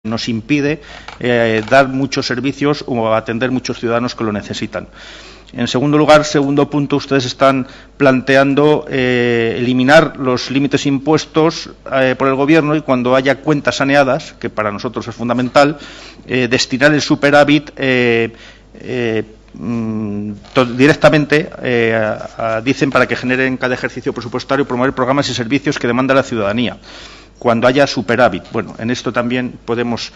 nos impide dar muchos servicios o atender muchos ciudadanos que lo necesitan. En segundo lugar, segundo punto, ustedes están planteando eliminar los límites impuestos por el Gobierno y cuando haya cuentas saneadas, que para nosotros es fundamental, destinar el superávit directamente, dicen, para que generen cada ejercicio presupuestario, promover programas y servicios que demanda la ciudadanía cuando haya superávit. Bueno, en esto también podemos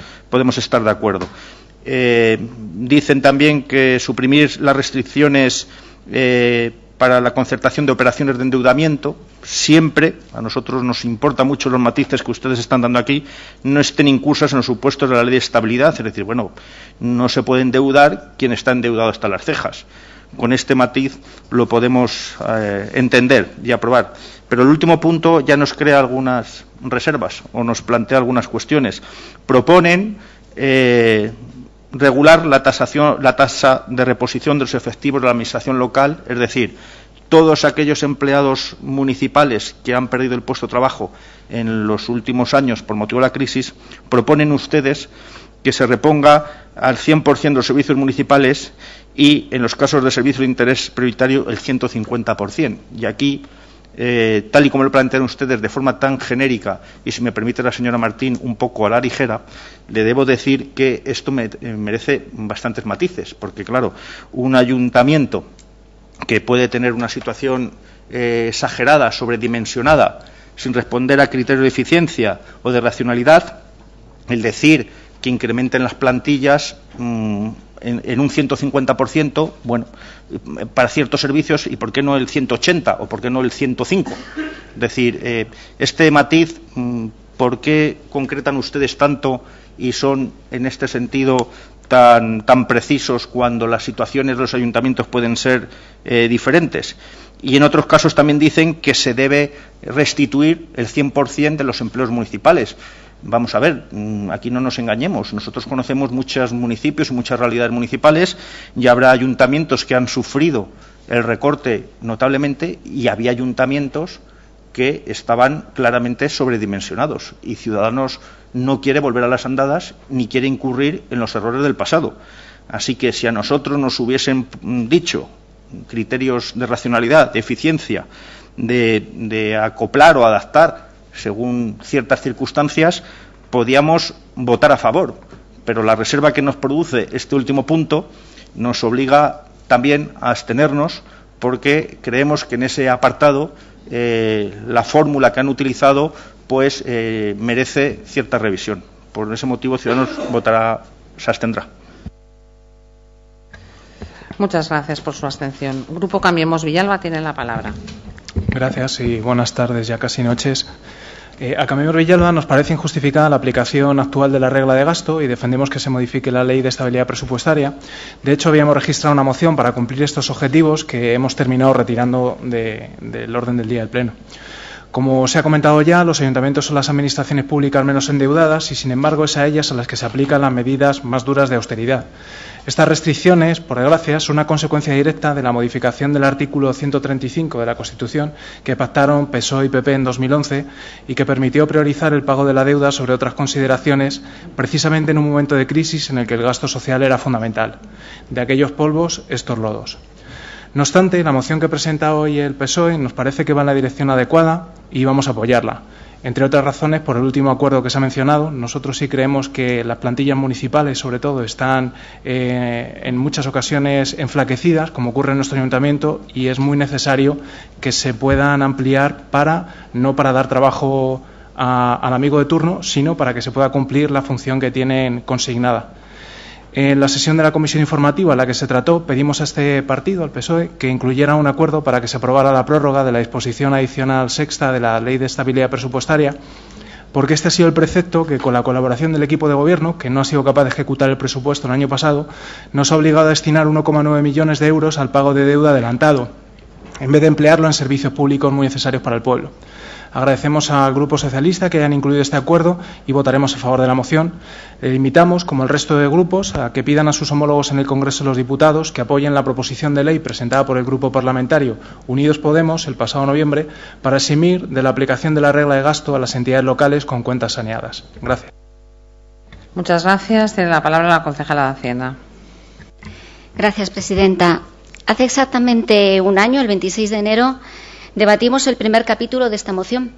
estar de acuerdo. Dicen también que suprimir las restricciones para la concertación de operaciones de endeudamiento, siempre, a nosotros nos importa mucho los matices que ustedes están dando aquí, no estén incursos en los supuestos de la ley de estabilidad, es decir, bueno, no se puede endeudar quien está endeudado hasta las cejas. Con este matiz lo podemos entender y aprobar. Pero el último punto ya nos crea algunas reservas o nos plantea algunas cuestiones. Proponen regular la tasa de reposición de los efectivos de la Administración local, es decir, todos aquellos empleados municipales que han perdido el puesto de trabajo en los últimos años por motivo de la crisis, proponen ustedes que se reponga al 100% de los servicios municipales y, en los casos de servicio de interés prioritario, el 150%. Y aquí, tal y como lo plantean ustedes de forma tan genérica, y si me permite la señora Martín, un poco a la ligera, le debo decir que esto merece bastantes matices, porque claro, un ayuntamiento que puede tener una situación exagerada, sobredimensionada, sin responder a criterios de eficiencia o de racionalidad, el decir que incrementen las plantillas en un 150%, bueno, para ciertos servicios, y por qué no el 180 o por qué no el 105. Es decir, este matiz, ¿por qué concretan ustedes tanto y son en este sentido tan precisos cuando las situaciones de los ayuntamientos pueden ser diferentes? Y en otros casos también dicen que se debe restituir el 100% de los empleos municipales. Vamos a ver, aquí no nos engañemos. Nosotros conocemos muchos municipios y muchas realidades municipales y habrá ayuntamientos que han sufrido el recorte notablemente y había ayuntamientos que estaban claramente sobredimensionados y Ciudadanos no quiere volver a las andadas ni quiere incurrir en los errores del pasado. Así que si a nosotros nos hubiesen dicho criterios de racionalidad, de eficiencia, de acoplar o adaptar según ciertas circunstancias, podíamos votar a favor, pero la reserva que nos produce este último punto nos obliga también a abstenernos porque creemos que en ese apartado la fórmula que han utilizado pues merece cierta revisión. Por ese motivo Ciudadanos se abstendrá. Muchas gracias por su abstención. Grupo Cambiemos Villalba tiene la palabra. Gracias y buenas tardes, ya casi noches. A Cambiemos Villalba nos parece injustificada la aplicación actual de la regla de gasto y defendemos que se modifique la ley de estabilidad presupuestaria. De hecho, habíamos registrado una moción para cumplir estos objetivos que hemos terminado retirando del orden del día del Pleno. Como se ha comentado ya, los ayuntamientos son las administraciones públicas menos endeudadas y, sin embargo, es a ellas a las que se aplican las medidas más duras de austeridad. Estas restricciones, por desgracia, son una consecuencia directa de la modificación del artículo 135 de la Constitución que pactaron PSOE y PP en 2011 y que permitió priorizar el pago de la deuda sobre otras consideraciones, precisamente en un momento de crisis en el que el gasto social era fundamental. De aquellos polvos, estos lodos. No obstante, la moción que presenta hoy el PSOE nos parece que va en la dirección adecuada y vamos a apoyarla. Entre otras razones, por el último acuerdo que se ha mencionado, nosotros sí creemos que las plantillas municipales, sobre todo, están en muchas ocasiones enflaquecidas, como ocurre en nuestro ayuntamiento, y es muy necesario que se puedan ampliar no para dar trabajo al amigo de turno, sino para que se pueda cumplir la función que tienen consignada. En la sesión de la comisión informativa en la que se trató, pedimos a este partido, al PSOE, que incluyera un acuerdo para que se aprobara la prórroga de la disposición adicional sexta de la Ley de Estabilidad Presupuestaria, porque este ha sido el precepto que, con la colaboración del equipo de gobierno, que no ha sido capaz de ejecutar el presupuesto el año pasado, nos ha obligado a destinar 1,9 millones de euros al pago de deuda adelantado, en vez de emplearlo en servicios públicos muy necesarios para el pueblo. Agradecemos al Grupo Socialista que hayan incluido este acuerdo y votaremos a favor de la moción. Le invitamos, como el resto de grupos, a que pidan a sus homólogos en el Congreso de los Diputados que apoyen la proposición de ley presentada por el Grupo Parlamentario Unidos Podemos el pasado noviembre para eximir de la aplicación de la regla de gasto a las entidades locales con cuentas saneadas. Gracias. Muchas gracias. Tiene la palabra la concejala de Hacienda. Gracias, presidenta. Hace exactamente un año, el 26 de enero, debatimos el primer capítulo de esta moción.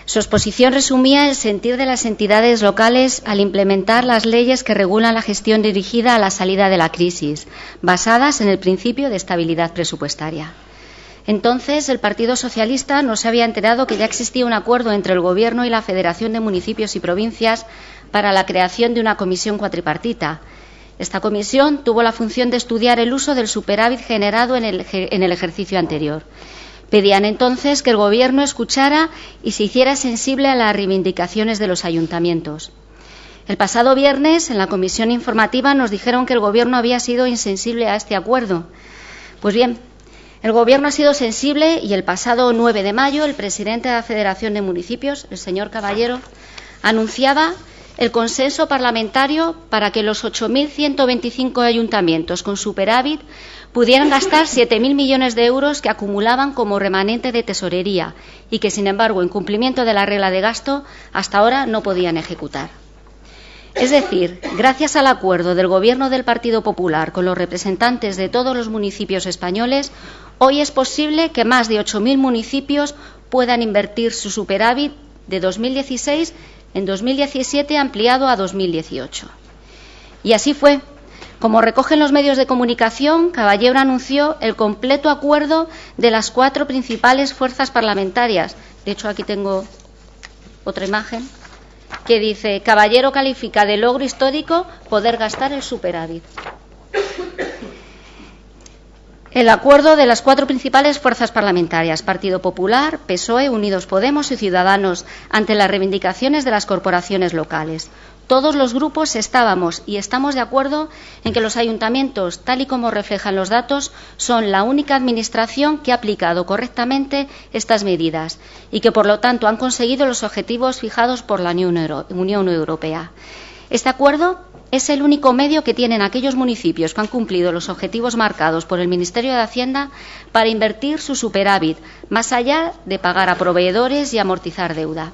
Su exposición resumía el sentir de las entidades locales al implementar las leyes que regulan la gestión dirigida a la salida de la crisis, basadas en el principio de estabilidad presupuestaria. Entonces, el Partido Socialista no se había enterado que ya existía un acuerdo entre el Gobierno y la Federación de Municipios y Provincias para la creación de una comisión cuatripartita. Esta comisión tuvo la función de estudiar el uso del superávit generado en el ejercicio anterior. Pedían entonces que el Gobierno escuchara y se hiciera sensible a las reivindicaciones de los ayuntamientos. El pasado viernes, en la comisión informativa, nos dijeron que el Gobierno había sido insensible a este acuerdo. Pues bien, el Gobierno ha sido sensible y el pasado 9 de mayo el presidente de la Federación de Municipios, el señor Caballero, anunciaba el consenso parlamentario para que los 8.125 ayuntamientos con superávit pudieran gastar 7.000 millones de euros que acumulaban como remanente de tesorería y que, sin embargo, en cumplimiento de la regla de gasto, hasta ahora no podían ejecutar. Es decir, gracias al acuerdo del Gobierno del Partido Popular con los representantes de todos los municipios españoles, hoy es posible que más de 8.000 municipios puedan invertir su superávit de 2016 en 2017 ampliado a 2018. Y así fue. Como recogen los medios de comunicación, Caballero anunció el completo acuerdo de las 4 principales fuerzas parlamentarias. De hecho, aquí tengo otra imagen que dice: Caballero califica de logro histórico poder gastar el superávit. El acuerdo de las 4 principales fuerzas parlamentarias, Partido Popular, PSOE, Unidos Podemos y Ciudadanos, ante las reivindicaciones de las corporaciones locales. Todos los grupos estábamos y estamos de acuerdo en que los ayuntamientos, tal y como reflejan los datos, son la única administración que ha aplicado correctamente estas medidas y que, por lo tanto, han conseguido los objetivos fijados por la Unión Europea. Este acuerdo es el único medio que tienen aquellos municipios que han cumplido los objetivos marcados por el Ministerio de Hacienda para invertir su superávit, más allá de pagar a proveedores y amortizar deuda.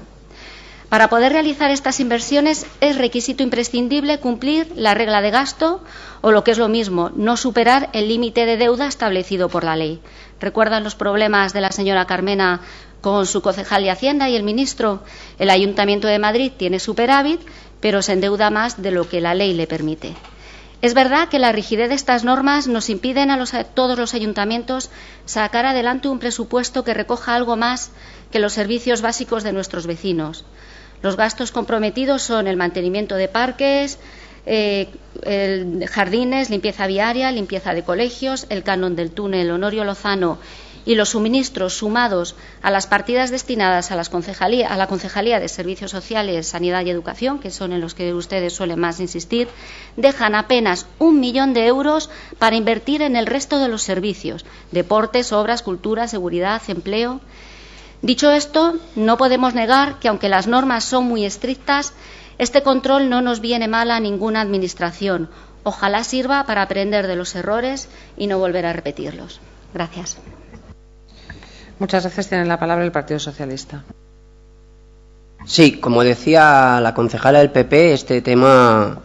Para poder realizar estas inversiones es requisito imprescindible cumplir la regla de gasto o, lo que es lo mismo, no superar el límite de deuda establecido por la ley. ¿Recuerdan los problemas de la señora Carmena con su concejal de Hacienda y el ministro? El Ayuntamiento de Madrid tiene superávit, pero se endeuda más de lo que la ley le permite. Es verdad que la rigidez de estas normas nos impiden a todos los ayuntamientos sacar adelante un presupuesto que recoja algo más que los servicios básicos de nuestros vecinos. Los gastos comprometidos son el mantenimiento de parques, jardines, limpieza viaria, limpieza de colegios, el canon del túnel Honorio Lozano y los suministros sumados a las partidas destinadas a la Concejalía de Servicios Sociales, Sanidad y Educación, que son en los que ustedes suelen más insistir, dejan apenas 1 millón de euros para invertir en el resto de los servicios: deportes, obras, cultura, seguridad, empleo. Dicho esto, no podemos negar que, aunque las normas son muy estrictas, este control no nos viene mal a ninguna administración. Ojalá sirva para aprender de los errores y no volver a repetirlos. Gracias. Muchas gracias. Tiene la palabra el Partido Socialista. Sí, como decía la concejala del PP, este tema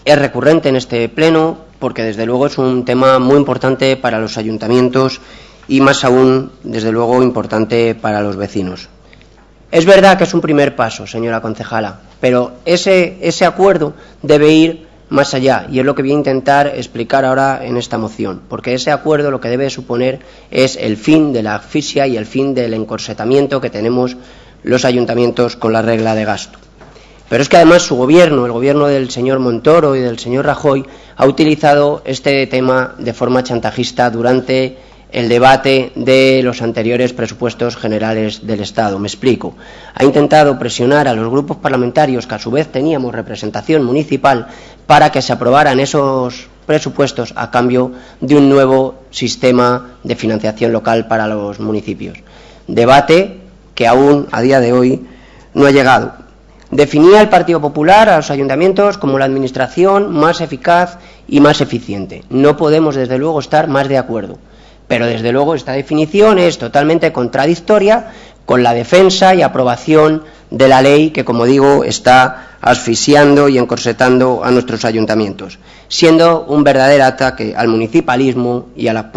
es recurrente en este pleno porque, desde luego, es un tema muy importante para los ayuntamientos y, más aún, desde luego, importante para los vecinos. Es verdad que es un primer paso, señora concejala, pero ese acuerdo debe ir más allá, y es lo que voy a intentar explicar ahora en esta moción, porque ese acuerdo lo que debe suponer es el fin de la asfixia y el fin del encorsetamiento que tenemos los ayuntamientos con la regla de gasto. Pero es que además su gobierno, el gobierno del señor Montoro y del señor Rajoy, ha utilizado este tema de forma chantajista durante el debate de los anteriores presupuestos generales del Estado. Me explico. Ha intentado presionar a los grupos parlamentarios, que a su vez teníamos representación municipal, para que se aprobaran esos presupuestos a cambio de un nuevo sistema de financiación local para los municipios. Debate que aún a día de hoy no ha llegado. Definía el Partido Popular a los ayuntamientos como la administración más eficaz y más eficiente. No podemos, desde luego, estar más de acuerdo. Pero, desde luego, esta definición es totalmente contradictoria con la defensa y aprobación de la ley que, como digo, está asfixiando y encorsetando a nuestros ayuntamientos, siendo un verdadero ataque al municipalismo y a la